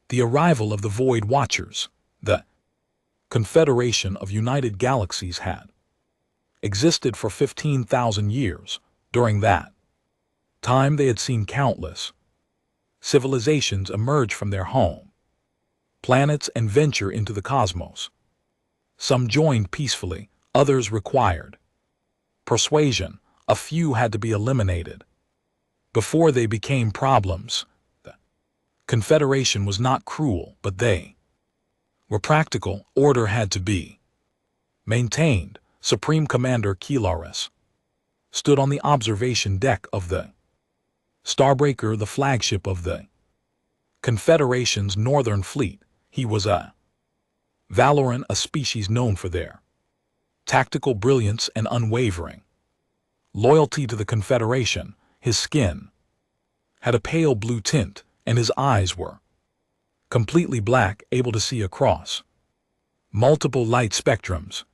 The arrival of the Void Watchers, the Confederation of United Galaxies, had existed for 15,000 years. During that time they had seen countless civilizations emerge from their home planets and venture into the cosmos. Some joined peacefully, others required persuasion. A few had to be eliminated before they became problems. The Confederation was not cruel, but they were practical. Order had to be maintained. Supreme Commander Kilaris stood on the observation deck of the Starbreaker, the flagship of the Confederation's Northern Fleet. He was a Valoran, a species known for their tactical brilliance and unwavering loyalty to the Confederation. His skin had a pale blue tint, and his eyes were completely black, able to see across multiple light spectrums.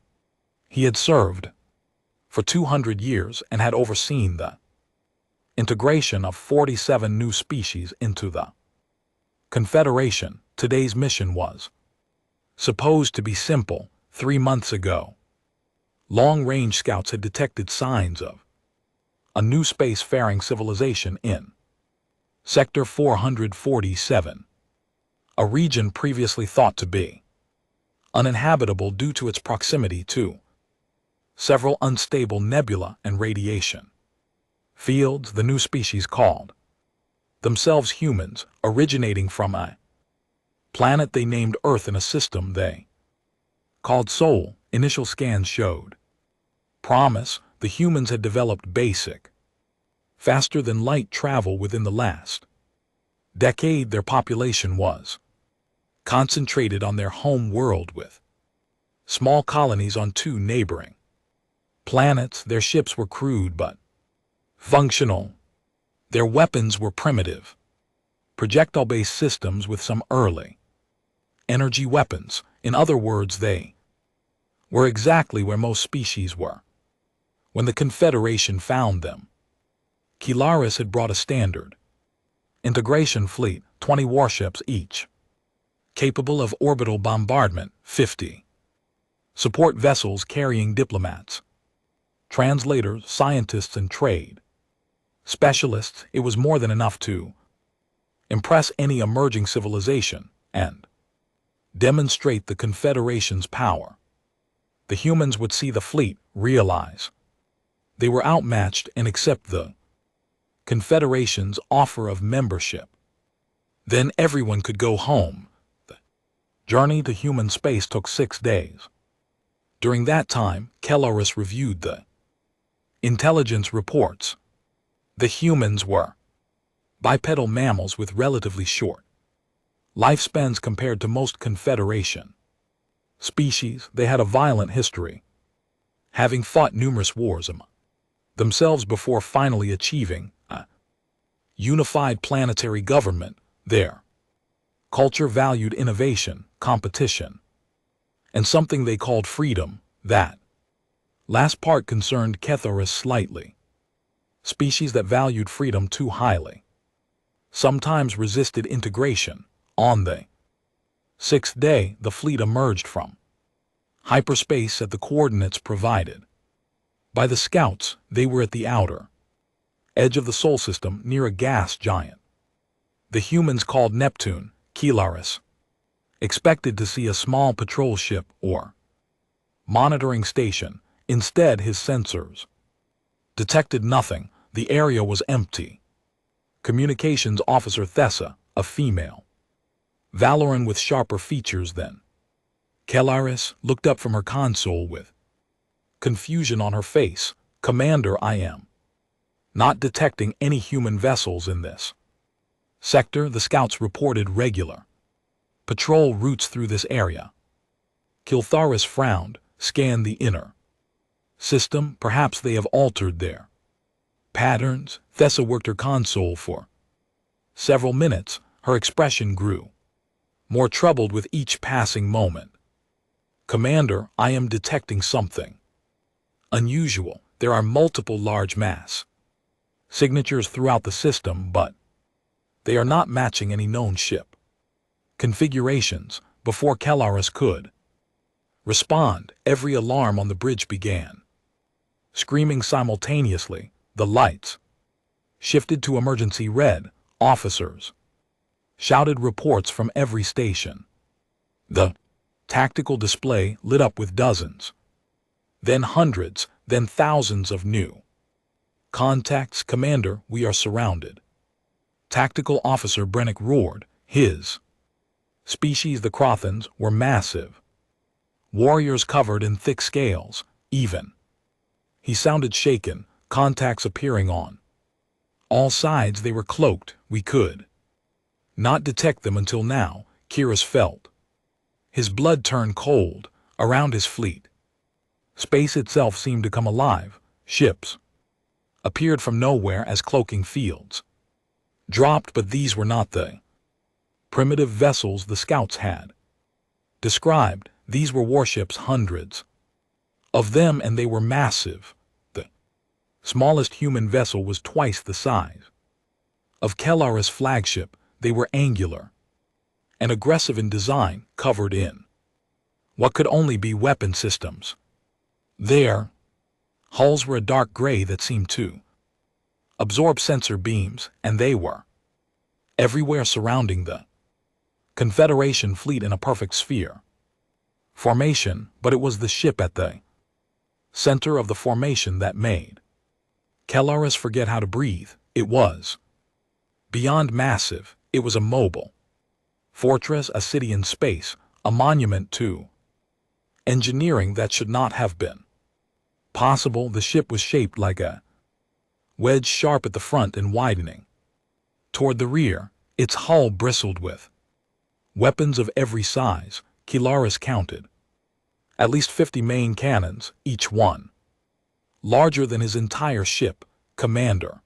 He had served for 200 years and had overseen the integration of 47 new species into the Confederation. Today's mission was supposed to be simple. 3 months ago, long-range scouts had detected signs of a new space-faring civilization in Sector 447, a region previously thought to be uninhabitable due to its proximity to several unstable nebula and radiation fields. The new species called themselves humans, originating from a planet they named Earth in a system they called Sol. Initial scans showed promise. The humans had developed basic, faster-than-light travel within the last decade. Their population was concentrated on their home world with small colonies on 2 neighboring planets. Their ships were crude but functional. Their weapons were primitive, projectile-based systems with some early energy weapons. In other words, they were exactly where most species were when the Confederation found them. Kilaris had brought a standard integration fleet, 20 warships each, capable of orbital bombardment, 50 support vessels carrying diplomats, translators, scientists, and trade specialists. It was more than enough to impress any emerging civilization and demonstrate the Confederation's power. The humans would see the fleet, realize they were outmatched, and accept the Confederation's offer of membership. Then everyone could go home. The journey to human space took 6 days. During that time, Kilaris reviewed the intelligence reports. The humans were bipedal mammals with relatively short lifespans compared to most Confederation species. They had a violent history, having fought numerous wars among themselves before finally achieving a unified planetary government. Their culture valued innovation, competition, and something they called freedom. That last part concerned Kethoris slightly. Species that valued freedom too highly sometimes resisted integration. On the 6th day, the fleet emerged from hyperspace at the coordinates provided by the scouts. They were at the outer edge of the Sol system, near a gas giant the humans called Neptune. Kilaris expected to see a small patrol ship or monitoring station. Instead, his sensors detected nothing. The area was empty. Communications officer Thessa, a female Valoran with sharper features than Kilaris, looked up from her console with confusion on her face. Commander, I am not detecting any human vessels in this sector. The scouts reported regular patrol routes through this area. Kiltharis frowned, scanned the inner system. Perhaps they have altered their patterns. Thessa worked her console for several minutes. Her expression grew more troubled with each passing moment. Commander, I am detecting something unusual. There are multiple large mass signatures throughout the system, but they are not matching any known ship configurations before Kelaris could respond. Every alarm on the bridge began screaming simultaneously. The lights shifted to emergency red. Officers shouted reports from every station. The tactical display lit up with dozens, then hundreds, then thousands of new contacts. Commander, we are surrounded. Tactical Officer Brennick roared. His species, the Crothans, were massive warriors covered in thick scales. Even he sounded shaken. Contacts appearing on all sides. They were cloaked. We could not detect them until now. Kyrus felt his blood turn cold around his fleet. Space itself seemed to come alive. Ships appeared from nowhere as cloaking fields dropped, but these were not the primitive vessels the scouts had described. These were warships, hundreds of them, and they were massive. The smallest human vessel was twice the size of Kelaris' flagship. They were angular and aggressive in design, covered in what could only be weapon systems. Their hulls were a dark gray that seemed to absorb sensor beams, and they were everywhere, surrounding the Confederation fleet in a perfect sphere formation. But it was the ship at the center of the formation that made Kelaris forget how to breathe. It was beyond massive. It was a mobile fortress, a city in space, a monument to engineering that should not have been possible. The ship was shaped like a wedge, sharp at the front and widening toward the rear. Its hull bristled with weapons of every size. Kelaris counted at least 50 main cannons, each one larger than his entire ship. Commander,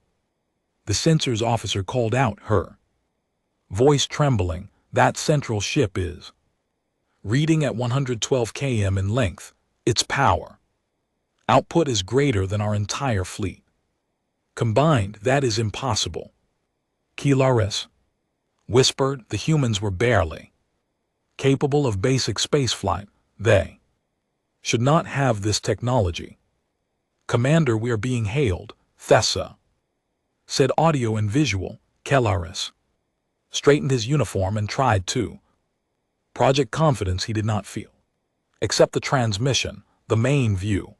the sensors officer called out, her voice trembling. That central ship is reading at 112 km in length. Its power output is greater than our entire fleet combined. That is impossible. Kelaris whispered. The humans were barely capable of basic spaceflight. They should not have this technology. Commander, we are being hailed. Thessa said, audio and visual. Kelaris straightened his uniform and tried to project confidence he did not feel. Except the transmission, the main view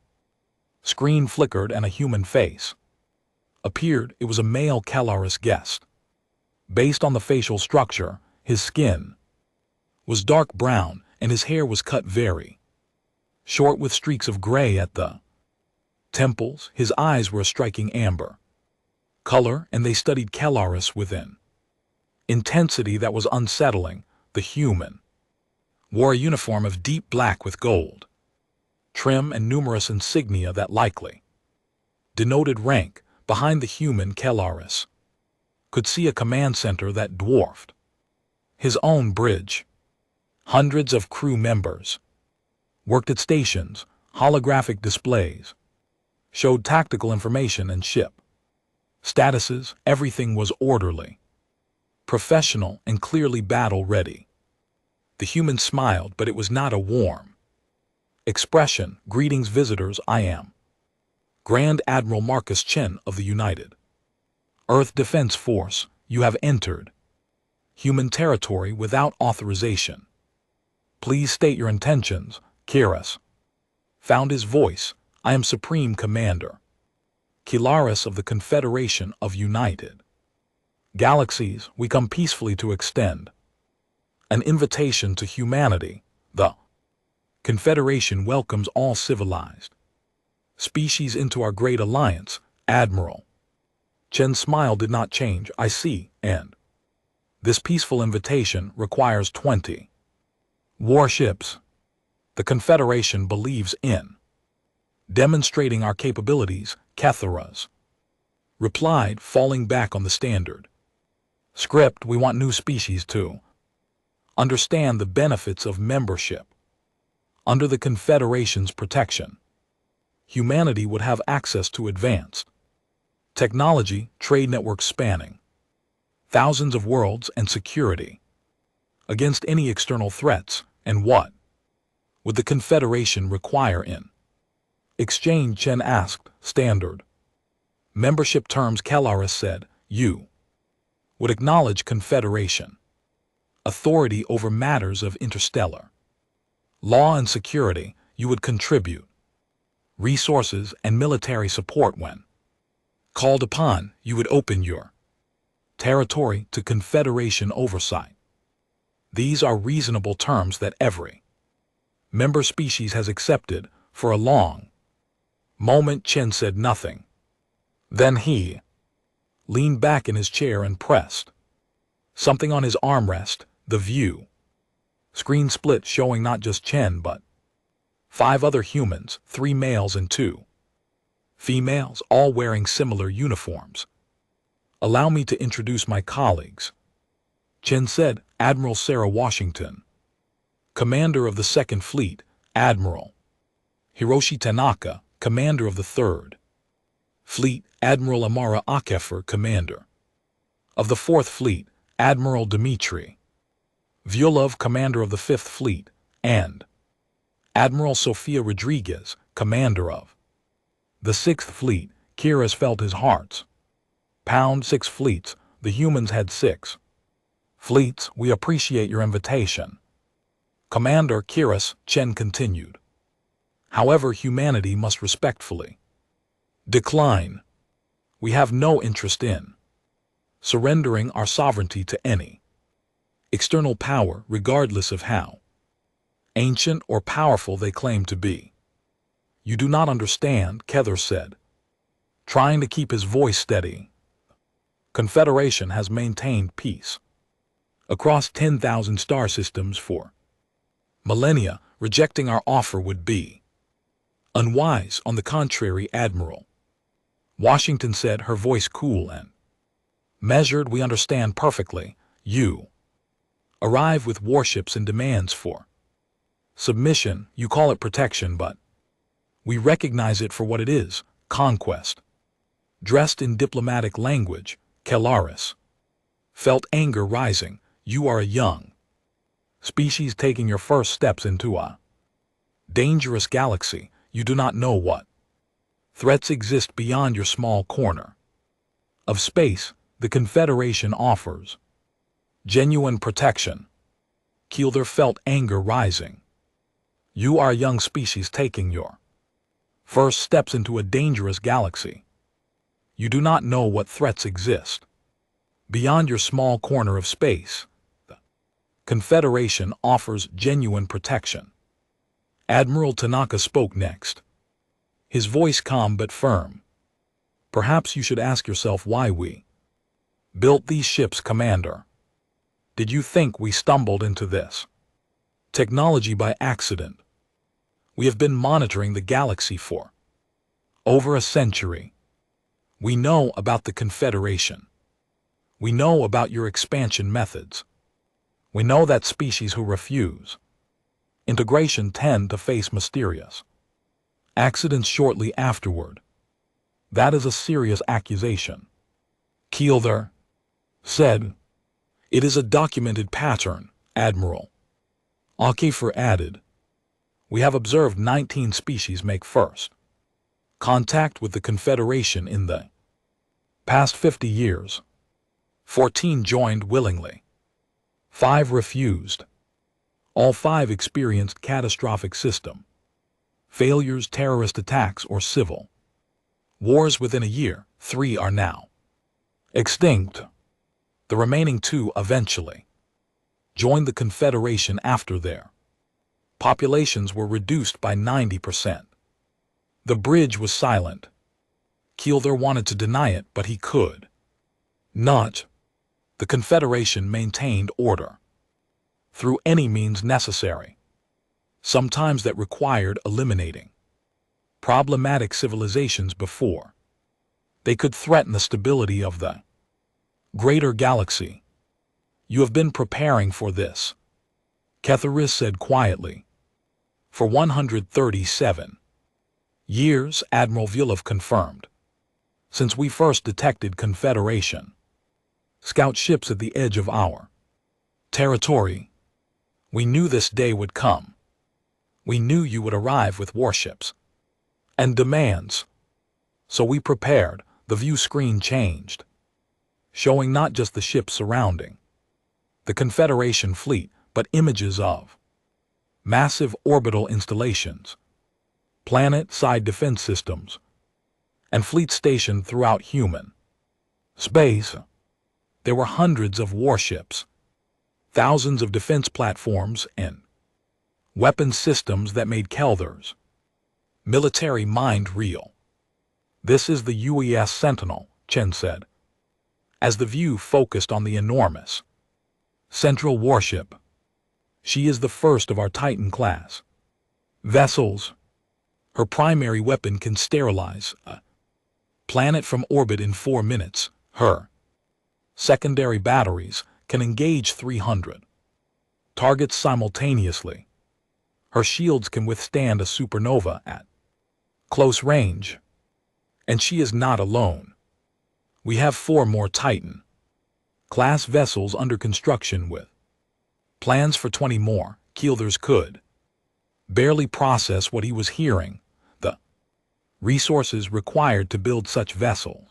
screen flickered and a human face appeared. It was a male Kelaris guest. Based on the facial structure, his skin was dark brown and his hair was cut very short with streaks of gray at the temples. His eyes were a striking amber color, and they studied Kelaris with an intensity that was unsettling. The human wore a uniform of deep black with gold trim and numerous insignia that likely denoted rank. Behind the human, Kelaris could see a command center that dwarfed his own bridge. Hundreds of crew members worked at stations. Holographic displays showed tactical information and ship statuses. Everything was orderly, professional, and clearly battle-ready. The human smiled, but it was not a warm expression. Greetings, visitors. I am Grand Admiral Marcus Chen of the United Earth Defense Force. You have entered human territory without authorization. Please state your intentions. Kyrus found his voice. I am Supreme Commander Kelaris of the Confederation of United Galaxies. We come peacefully to extend an invitation to humanity. The Confederation welcomes all civilized species into our great alliance. Admiral Chen's smile did not change. I see, and this peaceful invitation requires 20 warships. The Confederation believes in demonstrating our capabilities. Ketharas replied, falling back on the standard script. We want new species to understand the benefits of membership. Under the Confederation's protection, humanity would have access to advanced technology, trade networks spanning thousands of worlds, and security against any external threats, and what would the Confederation require in exchange? Chen asked. Standard membership terms, Kelaris said. You would acknowledge Confederation authority over matters of interstellar law and security. You would contribute resources and military support when called upon. You would open your territory to Confederation oversight. These are reasonable terms that every member species has accepted. For a long moment Chen said nothing. Then he leaned back in his chair and pressed something on his armrest. The view screen split, showing not just Chen but 5 other humans, 3 males and 2 females, all wearing similar uniforms. Allow me to introduce my colleagues, Chen said. Admiral Sarah Washington, commander of the 2nd Fleet. Admiral Hiroshi Tanaka, commander of the 3rd Fleet. Admiral Amara Akefer, commander of the 4th Fleet. Admiral Dmitry Vyulov, commander of the 5th Fleet, and Admiral Sofia Rodriguez, commander of the 6th Fleet. Kiras felt his heart's pound. 6 fleets. The humans had 6 fleets. We appreciate your invitation, Commander Kiras, Chen continued. However, humanity must respectfully decline. We have no interest in surrendering our sovereignty to any external power, regardless of how ancient or powerful they claim to be. You do not understand, Kether said, trying to keep his voice steady. Confederation has maintained peace across 10,000 star systems for millennia. Rejecting our offer would be unwise. On the contrary, Admiral Washington said, her voice cool and measured. We understand perfectly. You arrive with warships and demands for submission. You call it protection, but we recognize it for what it is, conquest. Dressed in diplomatic language, Kelaris felt anger rising. You are a young species taking your first steps into a dangerous galaxy. You do not know what threats exist beyond your small corner of space. The Confederation offers genuine protection. Keeler felt anger rising. You are a young species taking your first steps into a dangerous galaxy. You do not know what threats exist beyond your small corner of space. The Confederation offers genuine protection. Admiral Tanaka spoke next, his voice calm but firm. Perhaps you should ask yourself why we built these ships, Commander. Did you think we stumbled into this technology by accident? We have been monitoring the galaxy for over a century. We know about the Confederation. We know about your expansion methods. We know that species who refuse integration tend to face mysterious accidents shortly afterward. That is a serious accusation, Keeler said. It is a documented pattern, Admiral Akefer added. We have observed 19 species make first contact with the Confederation in the past 50 years. 14 joined willingly. 5 refused. All 5 experienced catastrophic system failures, terrorist attacks, or civil wars within a year. 3 are now extinct. The remaining 2 eventually joined the Confederation after their populations were reduced by 90%. The bridge was silent. Keeler wanted to deny it, but he could not. The Confederation maintained order through any means necessary, sometimes that required eliminating problematic civilizations before they could threaten the stability of the greater galaxy. You have been preparing for this, Ketheris said quietly. For 137 years, Admiral Vyulov confirmed. Since we first detected Confederation scout ships at the edge of our territory, We knew this day would come. We knew you would arrive with warships and demands. So we prepared. The view screen changed, showing not just the ships surrounding the Confederation fleet, but images of massive orbital installations, planet-side defense systems, and fleets stationed throughout human space. There were hundreds of warships, thousands of defense platforms, and weapon systems that made Kelder's military mind real. This is the UES Sentinel, Chen said, as the view focused on the enormous central warship. She is the first of our Titan-class vessels. Her primary weapon can sterilize a planet from orbit in 4 minutes. Her secondary batteries can engage 300 targets simultaneously. Her shields can withstand a supernova at close range. And she is not alone. We have 4 more Titan-class vessels under construction with plans for 20 more. Keelders could barely process what he was hearing. The resources required to build such vessels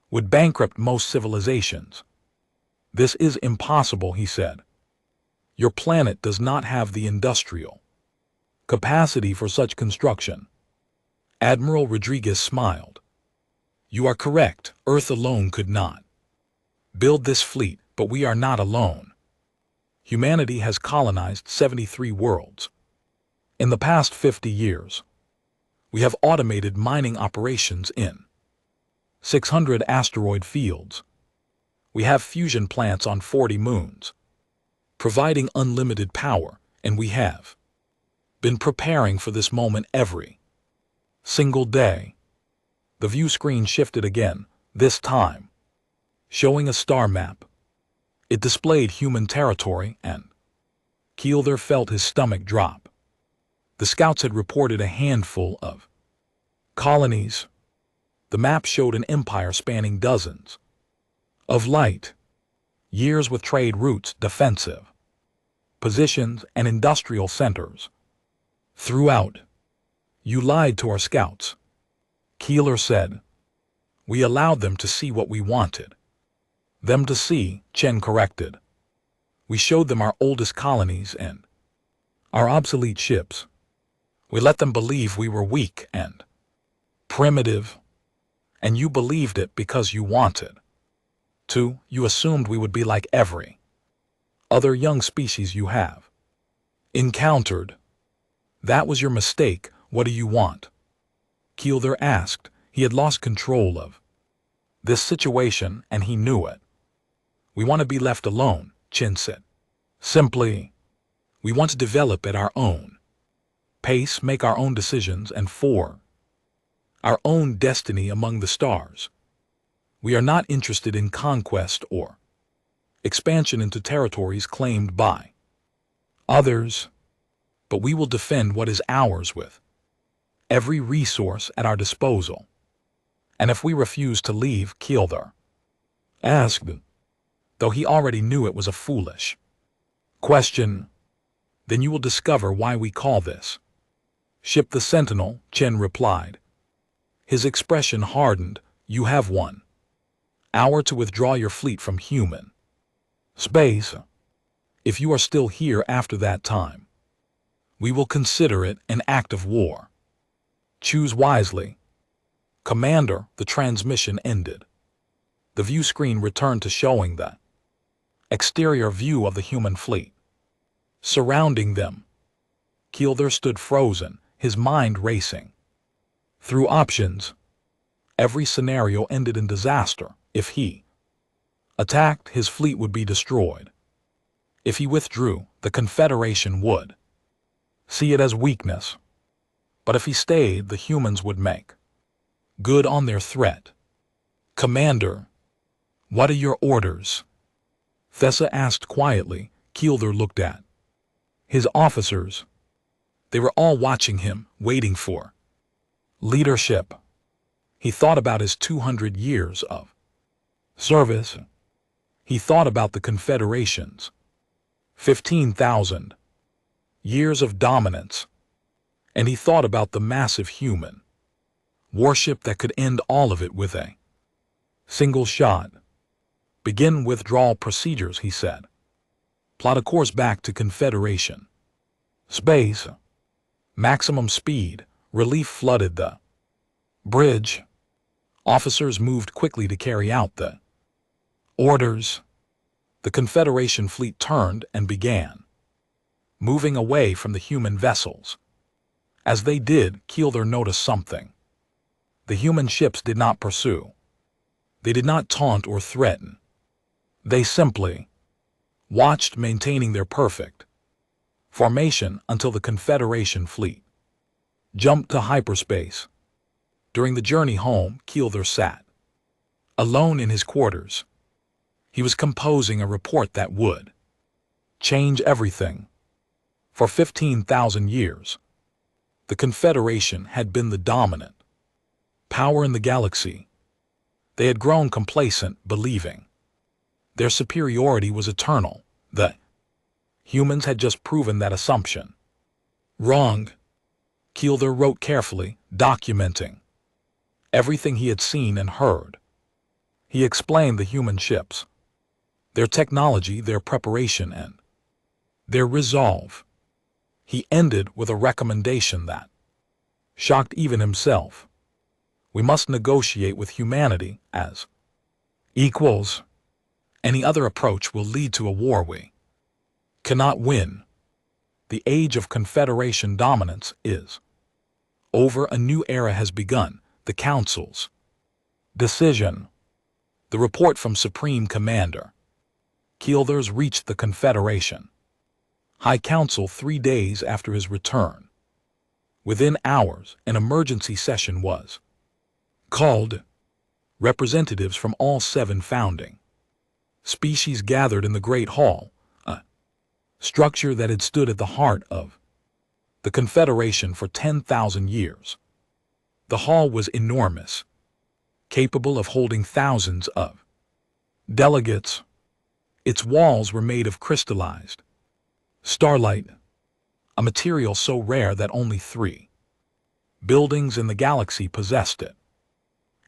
would bankrupt most civilizations. This is impossible, he said. Your planet does not have the industrial capacity for such construction. Admiral Rodriguez smiled. You are correct. Earth alone could not build this fleet, but we are not alone. Humanity has colonized 73 worlds. In the past 50 years, we have automated mining operations in 600 asteroid fields. We have fusion plants on 40 moons, providing unlimited power, and we have been preparing for this moment every single day. The view screen shifted again, this time showing a star map. It displayed human territory, and Keelder felt his stomach drop. The scouts had reported a handful of colonies. The map showed an empire spanning dozens of light years with trade routes, defensive positions, and industrial centers throughout. You lied to our scouts, Keeler said. We allowed them to see what we wanted them to see, Chen corrected. We showed them our oldest colonies and our obsolete ships. We let them believe we were weak and primitive, and you believed it because you wanted to. You assumed we would be like every other young species you have encountered. That was your mistake. What do you want? Keelder asked. He had lost control of this situation, and he knew it. We want to be left alone, Chen said. Simply, we want to develop at our own pace, make our own decisions, and for our own destiny among the stars. We are not interested in conquest or expansion into territories claimed by others, but we will defend what is ours with every resource at our disposal. And if we refuse to leave, Keelder asked, though he already knew it was a foolish question, then you will discover why we call this ship the Sentinel, Chen replied. His expression hardened. You have 1 hour to withdraw your fleet from human space. If you are still here after that time, we will consider it an act of war. Choose wisely. Commander, the transmission ended. The view screen returned to showing the exterior view of the human fleet surrounding them. Keelder stood frozen, his mind racing through options. Every scenario ended in disaster. If he attacked, his fleet would be destroyed. If he withdrew, the Confederation would see it as weakness. But if he stayed, the humans would make good on their threat. Commander, what are your orders? Thessa asked quietly. Keelder looked at his officers. They were all watching him, waiting for leadership. He thought about his 200 years of service. He thought about the Confederation's 15,000 years of dominance, and he thought about the massive human warship that could end all of it with a single shot. Begin withdrawal procedures, he said. Plot a course back to Confederation space. Maximum speed. Relief flooded the bridge. Officers moved quickly to carry out the orders. The Confederation fleet turned and began moving away from the human vessels. As they did, Keeler noticed something. The human ships did not pursue. They did not taunt or threaten. They simply watched, maintaining their perfect formation until the Confederation fleet jumped to hyperspace. During the journey home, Keeler sat alone in his quarters. He was composing a report that would change everything. For 15,000 years, the Confederation had been the dominant power in the galaxy. They had grown complacent, believing their superiority was eternal. The humans had just proven that assumption wrong. Keeler wrote carefully, documenting everything he had seen and heard. He explained the human ships, their technology, their preparation, and their resolve. He ended with a recommendation that shocked even himself. We must negotiate with humanity as equals. Any other approach will lead to a war we cannot win. The age of Confederation dominance is over. A new era has begun. The Council's decision. The report from Supreme Commander Keeler's reached the Confederation High Council 3 days after his return. Within hours, an emergency session was called. Representatives from all 7 founding species gathered in the Great Hall, a structure that had stood at the heart of the Confederation for 10,000 years. The hall was enormous, capable of holding thousands of delegates. Its walls were made of crystallized starlight, a material so rare that only 3 buildings in the galaxy possessed it.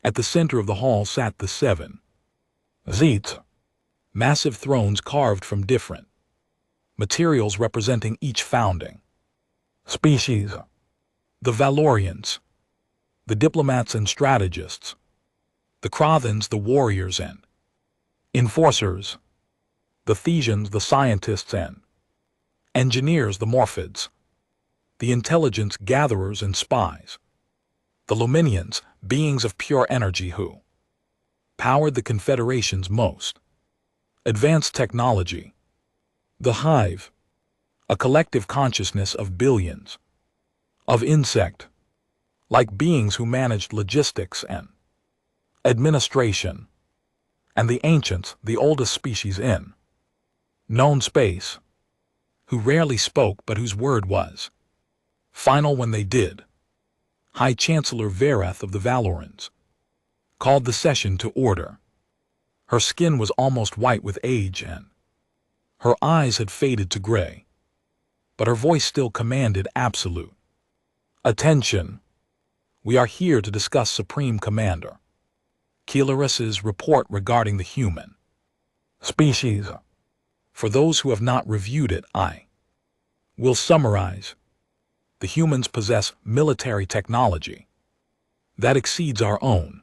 At the center of the hall sat the 7 Zeets, massive thrones carved from different materials representing each founding species. The Valorians, the diplomats and strategists, the Krothans, the warriors and enforcers, the Thesians, the scientists and engineers, the Morphids, the intelligence gatherers and spies, the Luminians, beings of pure energy who powered the Confederation's most advanced technology, the Hive, a collective consciousness of billions of insect-like beings who managed logistics and administration, and the Ancients, the oldest species in known space, who rarely spoke but whose word was final when they did. High Chancellor Verath of the Valorans called the session to order. Her skin was almost white with age and her eyes had faded to gray, but her voice still commanded absolute attention. We are here to discuss Supreme Commander Keeler's report regarding the human species. For those who have not reviewed it, I will summarize. The humans possess military technology that exceeds our own.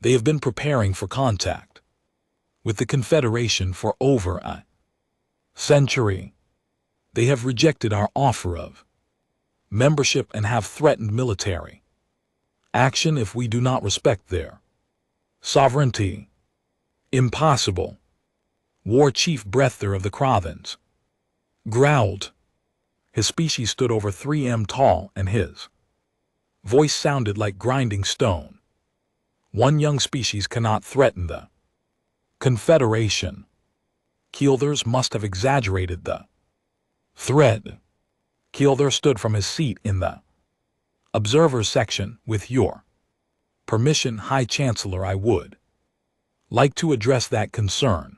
They have been preparing for contact with the Confederation for over a century. They have rejected our offer of membership and have threatened military action if we do not respect their sovereignty. Impossible. War Chief Breather of the Krothans growled. His species stood over 3 m tall and his voice sounded like grinding stone. One young species cannot threaten the Confederation. Keeler's must have exaggerated the threat. Keeler stood from his seat in the observers section. With your permission, High Chancellor, I would like to address that concern.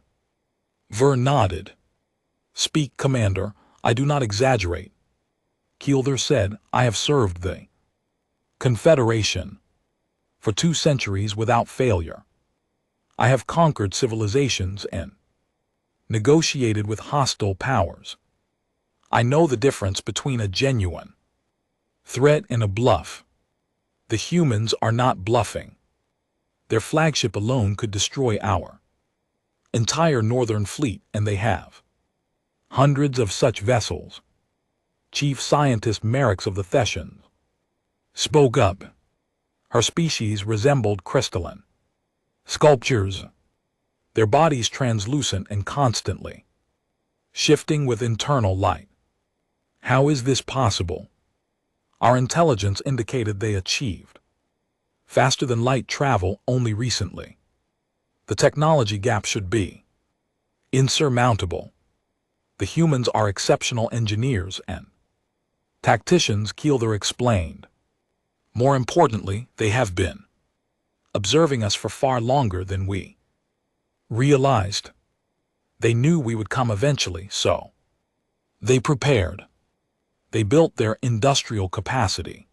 Ver nodded. Speak, Commander, I do not exaggerate. Keeler said, I have served the Confederation for 2 centuries without failure. I have conquered civilizations and negotiated with hostile powers. I know the difference between a genuine threat and a bluff. The humans are not bluffing. Their flagship alone could destroy our entire northern fleet, and they have hundreds of such vessels. Chief Scientist Merrick's of the Thessians spoke up. Her species resembled crystalline sculptures, their bodies translucent and constantly shifting with internal light. How is this possible? Our intelligence indicated they achieved faster than light travel only recently. The technology gap should be insurmountable. The humans are exceptional engineers and tacticians, Keeler explained. More importantly, they have been observing us for far longer than we realized. They knew we would come eventually, so they prepared. They built their industrial capacity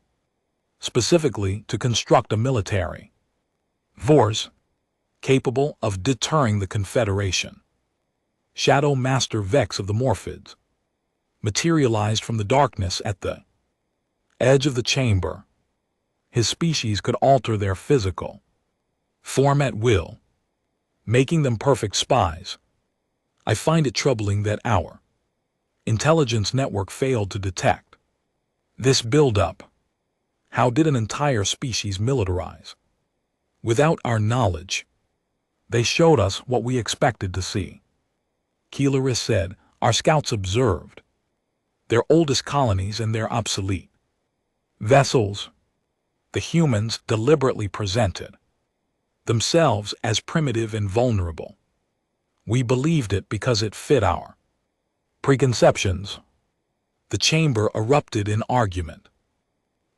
specifically to construct a military force capable of deterring the Confederation. Shadow Master Vex of the Morphids materialized from the darkness at the edge of the chamber. His species could alter their physical form at will, making them perfect spies. I find it troubling that our intelligence network failed to detect this buildup. How did an entire species militarize without our knowledge? They showed us what we expected to see. Keeler said, our scouts observed their oldest colonies and their obsolete vessels. The humans deliberately presented themselves as primitive and vulnerable. We believed it because it fit our preconceptions. The chamber erupted in argument.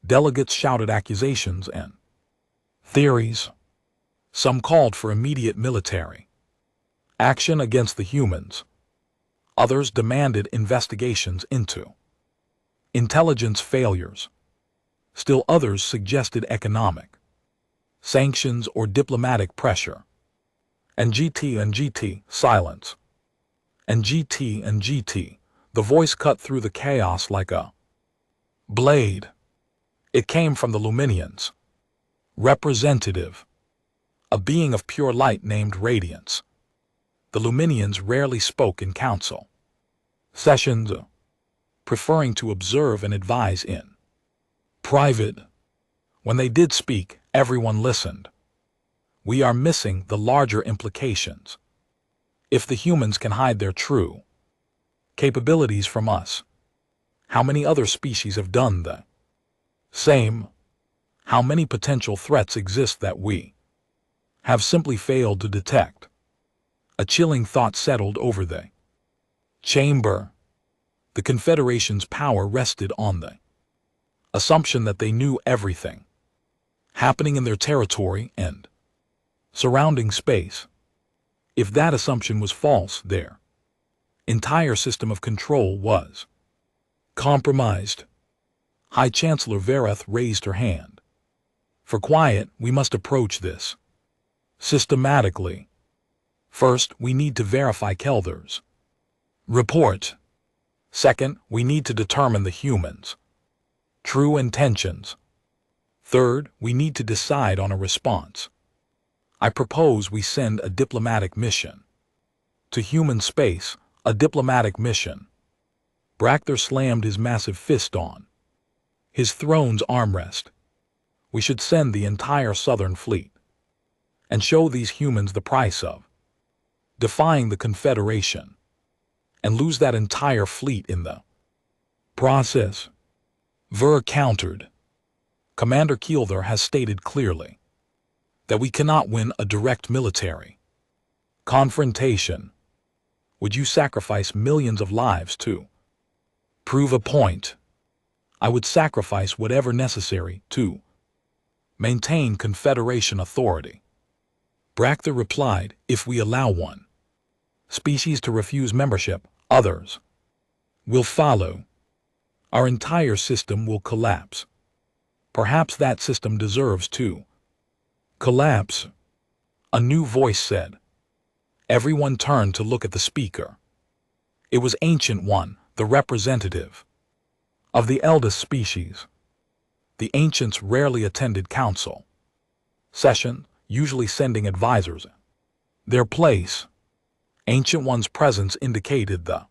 Delegates shouted accusations and theories. Some called for immediate military action against the humans. Others demanded investigations into intelligence failures. Still others suggested economic sanctions or diplomatic pressure. And GT, silence. And GT, the voice cut through the chaos like a blade. It came from the Luminians. Representative, a being of pure light named Radiance. The Luminians rarely spoke in council sessions, preferring to observe and advise in private. When they did speak, everyone listened. We are missing the larger implications. If the humans can hide their true capabilities from us, how many other species have done the same? How many potential threats exist that we have simply failed to detect? A chilling thought settled over the chamber. The Confederation's power rested on the assumption that they knew everything happening in their territory and surrounding space. If that assumption was false, their entire system of control was compromised. High Chancellor Vereth raised her hand. For quiet, we must approach this systematically. First, we need to verify Keeler's report. Second, we need to determine the humans' true intentions. Third, we need to decide on a response. I propose we send a diplomatic mission to human space, a diplomatic mission. Brachther slammed his massive fist on his throne's armrest. We should send the entire Southern Fleet and show these humans the price of defying the Confederation and lose that entire fleet in the process. Ver countered. Commander Keeler has stated clearly that we cannot win a direct military confrontation. Would you sacrifice millions of lives to prove a point? I would sacrifice whatever necessary to maintain Confederation authority. Brachther replied, if we allow one species to refuse membership, Others will follow. Our entire system will collapse. Perhaps that system deserves to collapse. A new voice said. Everyone turned to look at the speaker. It was Ancient One, the representative of the eldest species. The ancients rarely attended council session, usually sending advisors. Their place. Ancient One's presence indicated the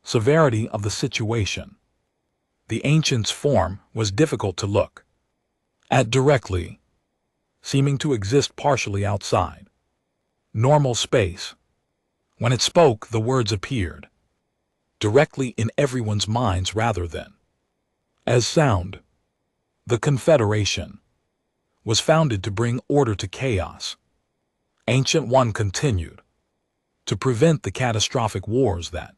severity of the situation. The ancient's form was difficult to look at directly, seeming to exist partially outside normal space. When it spoke, the words appeared directly in everyone's minds rather than as sound. The Confederation was founded to bring order to chaos. Ancient One continued to prevent the catastrophic wars that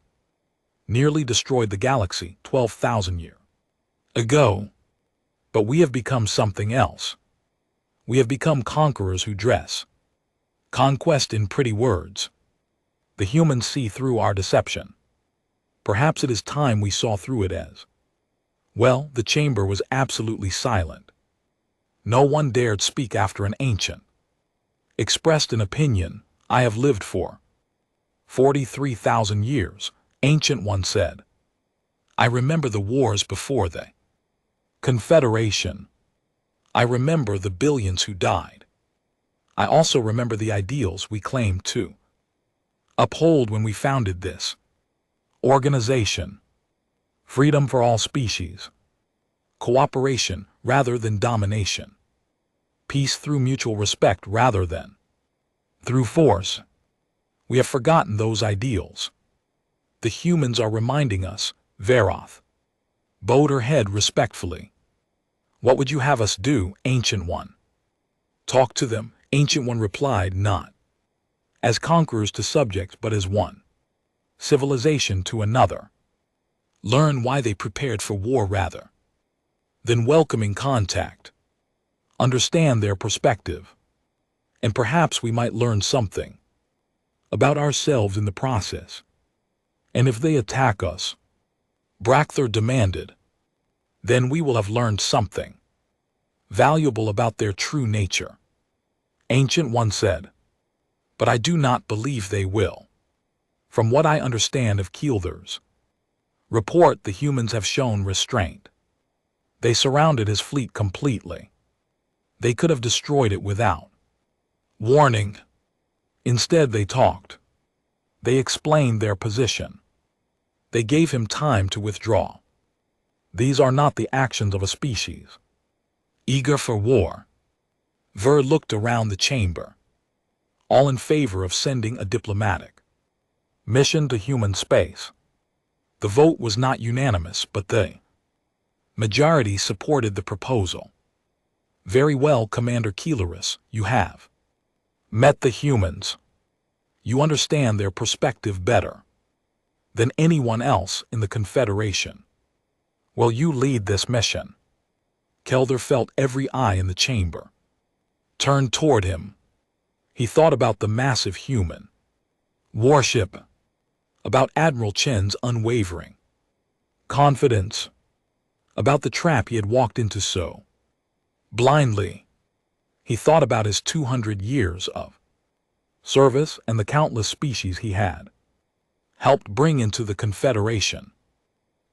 nearly destroyed the galaxy 12,000 years ago. But we have become something else. We have become conquerors who dress conquest in pretty words. The humans see through our deception. Perhaps it is time we saw through it as well. The chamber was absolutely silent. No one dared speak after an ancient expressed an opinion. I have lived for 43,000 years, Ancient One said. I remember the wars before the Confederation. I remember the billions who died. I also remember the ideals we claimed to uphold when we founded this organization. Freedom for all species. Cooperation rather than domination. Peace through mutual respect rather than through force. We have forgotten those ideals. The humans are reminding us, Veroth bowed her head respectfully. What would you have us do, Ancient One? Talk to them, Ancient One replied, not as conquerors to subjects but as one civilization to another. Learn why they prepared for war rather than welcoming contact. Understand their perspective. And perhaps we might learn something about ourselves in the process. And if they attack us, Brachther demanded, then we will have learned something valuable about their true nature. Ancient One said, but I do not believe they will. From what I understand of Keelder's report, the humans have shown restraint. They surrounded his fleet completely. They could have destroyed it without warning. Instead, they talked. They explained their position. They gave him time to withdraw. These are not the actions of a species eager for war. Ver looked around the chamber, all in favor of sending a diplomatic mission to human space. The vote was not unanimous, but the majority supported the proposal. Very well, Commander Keelerus, you have met the humans. You understand their perspective better than anyone else in the Confederation. Will you lead this mission? Kelder felt every eye in the chamber turned toward him. He thought about the massive human warship, about Admiral Chen's unwavering confidence, about the trap he had walked into so blindly. He thought about his 200 years of service and the countless species he had helped bring into the Confederation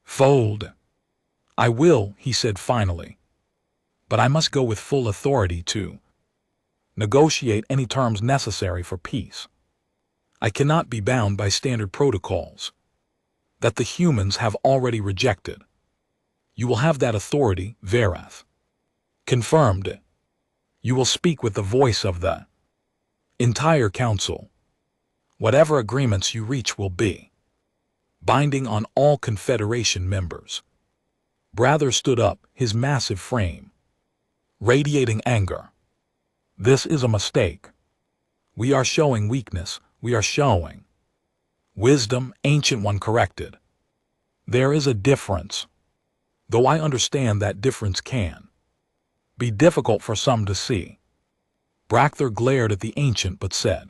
fold. I will, he said finally, but I must go with full authority to negotiate any terms necessary for peace. I cannot be bound by standard protocols that the humans have already rejected. You will have that authority, Verath confirmed. You will speak with the voice of the entire council. Whatever agreements you reach will be binding on all Confederation members. Brather stood up, his massive frame radiating anger. This is a mistake. We are showing weakness. We are showing wisdom, Ancient One corrected. There is a difference, though I understand that difference can be difficult for some to see. Brachther glared at the Ancient but said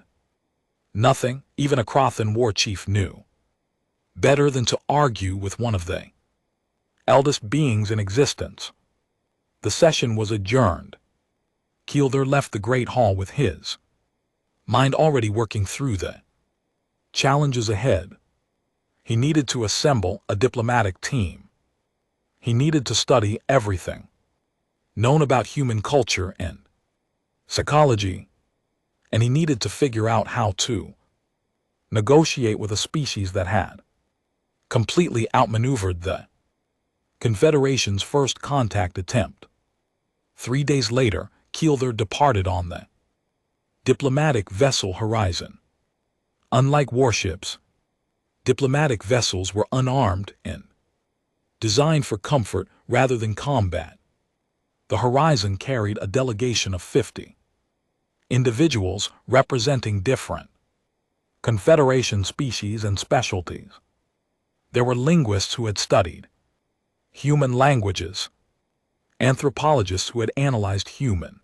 nothing. Even a Crothan war chief knew better than to argue with one of the eldest beings in existence. The session was adjourned. Keeler left the great hall with his mind already working through the challenges ahead. He needed to assemble a diplomatic team. He needed to study everything known about human culture and psychology, and he needed to figure out how to negotiate with a species that had completely outmaneuvered the Confederation's first contact attempt. 3 days later, Keeler departed on the diplomatic vessel Horizon. Unlike warships, diplomatic vessels were unarmed and designed for comfort rather than combat. The Horizon carried a delegation of 50 individuals representing different Confederation species and specialties. There were linguists who had studied human languages, anthropologists who had analyzed human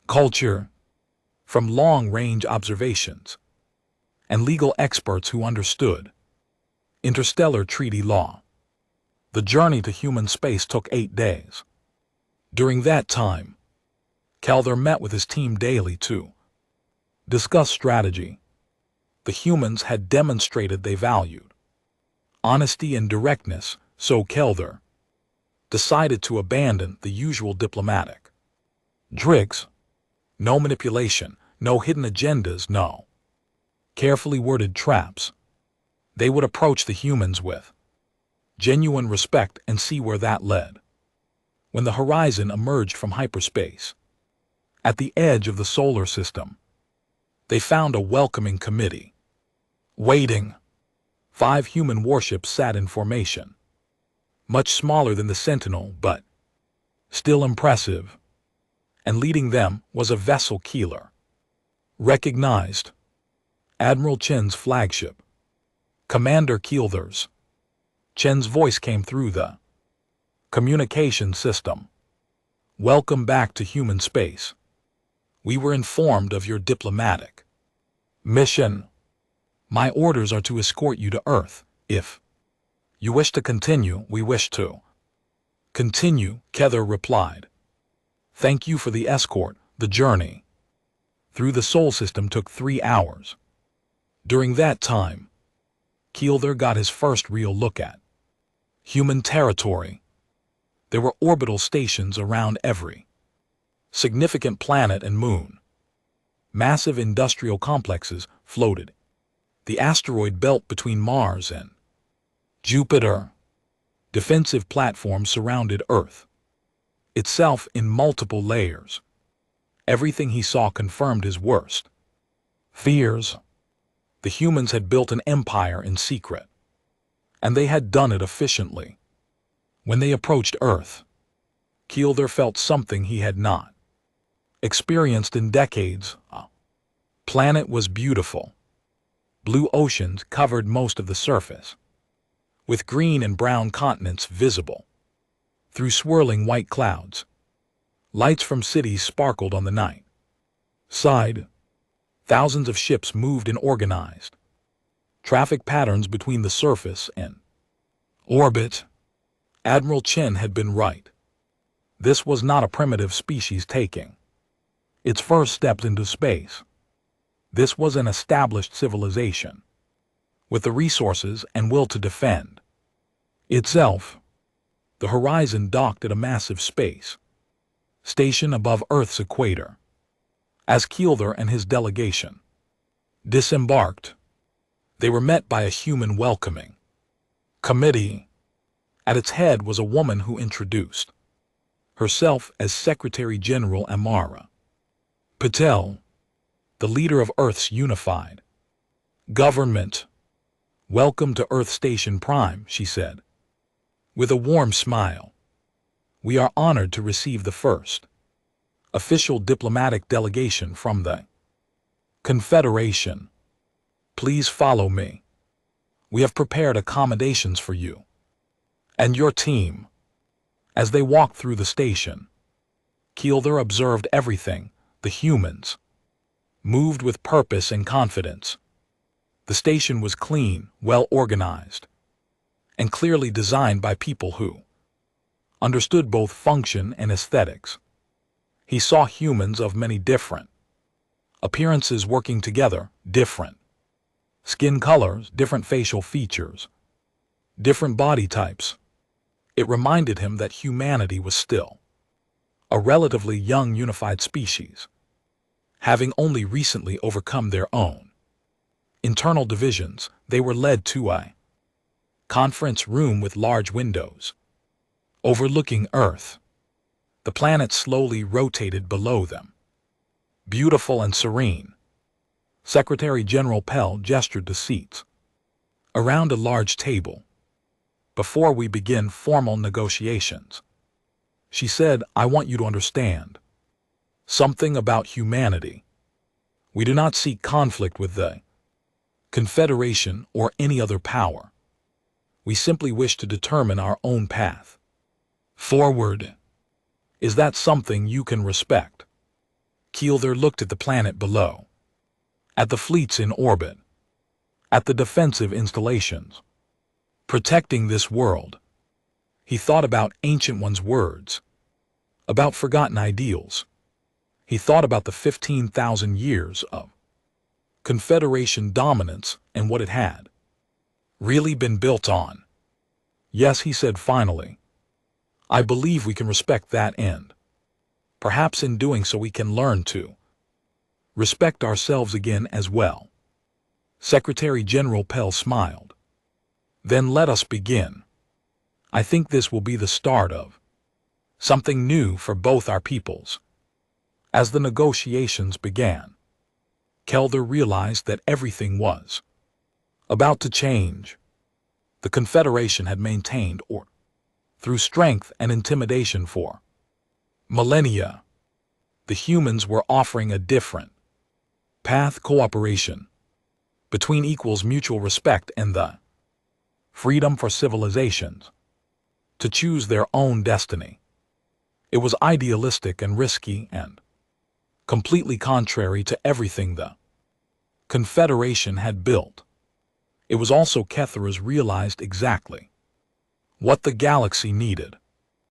culture from long-range observations, and legal experts who understood interstellar treaty law. The journey to human space took 8 days. During that time, Keeler met with his team daily to discuss strategy. The humans had demonstrated they valued honesty and directness, so Keeler decided to abandon the usual diplomatic tricks. No manipulation, no hidden agendas, no carefully worded traps. They would approach the humans with genuine respect and see where that led. When the Horizon emerged from hyperspace, at the edge of the solar system, they found a welcoming committee waiting. 5 human warships sat in formation, much smaller than the Sentinel, but still impressive, and leading them was a vessel Keeler recognized, Admiral Chen's flagship. Commander Keeler's. Chen's voice came through the communication system. Welcome back to human space. We were informed of your diplomatic mission. My orders are to escort you to Earth. If you wish to continue, we wish to continue, Keeler replied. Thank you for the escort. The journey through the Sol system took 3 hours. During that time, Keeler got his first real look at human territory. There were orbital stations around every significant planet and moon. Massive industrial complexes floated the asteroid belt between Mars and Jupiter. Defensive platforms surrounded Earth itself in multiple layers. Everything he saw confirmed his worst fears. The humans had built an empire in secret, and they had done it efficiently. When they approached Earth, Keeler felt something he had not experienced in decades. The planet was beautiful. Blue oceans covered most of the surface, with green and brown continents visible through swirling white clouds. Lights from cities sparkled on the night side. Thousands of ships moved in organized traffic patterns between the surface and orbit. Admiral Chen had been right. This was not a primitive species taking its first steps into space. This was an established civilization with the resources and will to defend itself. The Horizon docked at a massive space station above Earth's equator. As Keeler and his delegation disembarked, they were met by a human welcoming committee. At its head was a woman who introduced herself as Secretary General Amara Patel, the leader of Earth's unified government. Welcome to Earth Station Prime, she said, with a warm smile. We are honored to receive the first official diplomatic delegation from the Confederation. Please follow me. We have prepared accommodations for you and your team. As they walked through the station, Keeler observed everything. The humans moved with purpose and confidence. The station was clean, well organized, and clearly designed by people who understood both function and aesthetics. He saw humans of many different appearances working together, different skin colors, different facial features, different body types. It reminded him that humanity was still a relatively young unified species, having only recently overcome their own internal divisions. They were led to a conference room with large windows overlooking Earth. The planet slowly rotated below them, beautiful and serene. Secretary General Pell gestured to seats around a large table. Before we begin formal negotiations, she said, I want you to understand something about humanity. We do not seek conflict with the Confederation or any other power. We simply wish to determine our own path forward. Is that something you can respect? Keelder looked at the planet below, at the fleets in orbit, at the defensive installations protecting this world. He thought about Ancient One's words, about forgotten ideals. He thought about the 15,000 years of Confederation dominance and what it had really been built on. Yes, he said finally, I believe we can respect that end. Perhaps in doing so we can learn to respect ourselves again as well. Secretary General Pell smiled. Then let us begin. I think this will be the start of something new for both our peoples. As the negotiations began, Kelder realized that everything was about to change. The Confederation had maintained order through strength and intimidation for millennia. The humans were offering a different path: cooperation between equals, mutual respect, and the freedom for civilizations to choose their own destiny. It was idealistic and risky and completely contrary to everything the Confederation had built. It was also Kethera's realized exactly what the galaxy needed.